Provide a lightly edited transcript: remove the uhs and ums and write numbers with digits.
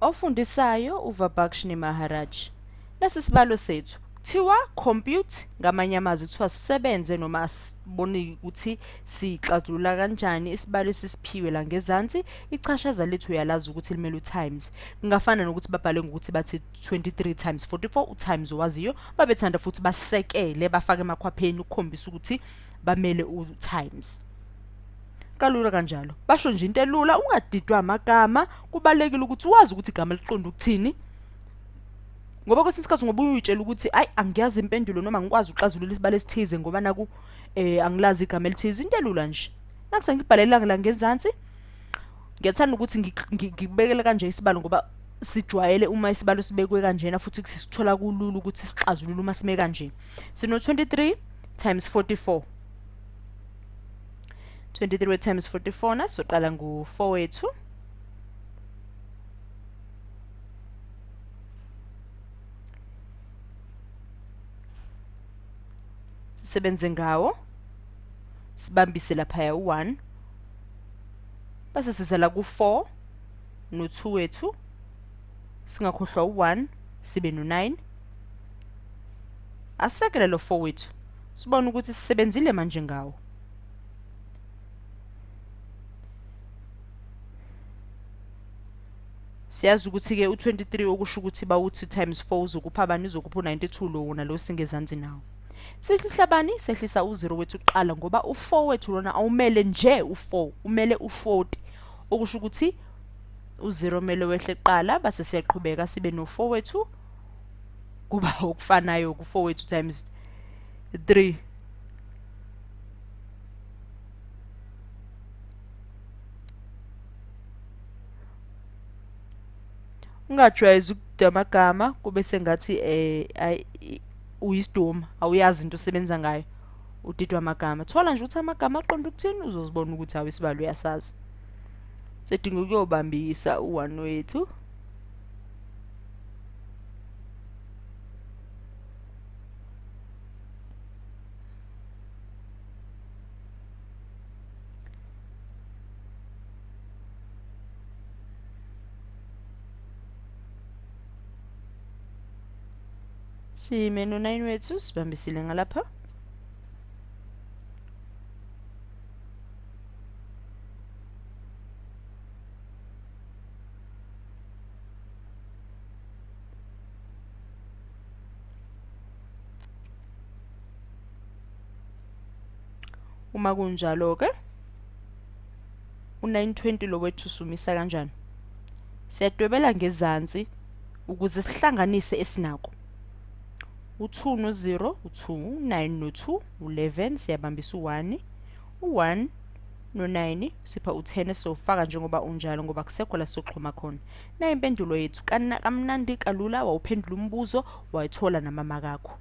Ofundisayo uVabhakshini Maharaj. Lesi sibalo sethu kuthiwa compute, ngamanye amazwi kuthiwa sisebenze noma sibone ukuthi sixazulula kanjani isibalo esisiphiwe la ngezansi. Ichashaza lethu uyalazi ukuthi limele times. Kungafana nokuthi babhale ngokuthi bathi 23 times 44 times owaziyo, babethanda futhi basekele bafake emakhwapheni ukukhombisa ukuthi bamele times. Kalula kanjalo. Basho nje into elula, ungadidwa amagama. Kubalekile ukuthi wazi ukuthi igama liqonda ukuthini. Ngoba kwesinye isikhathi ngoba uyitshela ukuthi ayi angiyazi impendulo noma ngikwazi uxazulula isibalo esithize ngoba naku angilazi igama elithize. Into elula nje. Nakuse ngibhalela la ngezansi. Ngiyathanda ukuthi ngibekele kanje isibalo ngoba sijwayele uma isibalo sibekwe kanjena futhi sisithola kulula ukuthi sixazulule uma sime kanje. Sino 23 times 44. 23 times 44 na soqala ngu4 wethu. Sisebenze ngawo. Sibambise lapha ya u1. Base sizala ku4 no2 wethu. Singakhohlwa u1 sibe no9. Asekele lo 4 wethu. Sibona ukuthi sisebenzile manje ngawo. Siyazi ukuthi ke u23 okusho ukuthi bawu2 times 4 uzokupha abani uzokupha u92 lo wona lo singezansi nawo. Sehlisa bani sehlisa u0 wethu uqala ngoba u4 wethu lona awumele nje u4 umele u40 okusho ukuthi u0 mele wehle eqala base siyaqhubeka sibe no4 wethu kuba okufanayo ku4 wethu times 3. Ungajwayezi ukudamagama kube sengathi uyisiduma awuyazi into osebenza ngayo udidwa amagama. Thola nje ukuthi amagama aqonda ukuthini uzozibona ukuthi awesibalo uyasazi. Sedinga ukuyobambisa u1 wethu. Sime no9 wethu sibambisile ngalapha. Uma kunjalo ke u920 lo wethu sumisa kanjani? Siyadwebela ngezansi ukuze sihlanganise esinako. U2 no0, u2, 9 no2, u11 siyabambisa u1, u1 no9 sipha u10 sofaka njengoba unjalo ngoba kusekho la soxhuma khona. Na impendulo yethu kamnandi kalula wawuphendula umbuzo wayithola namama kakho.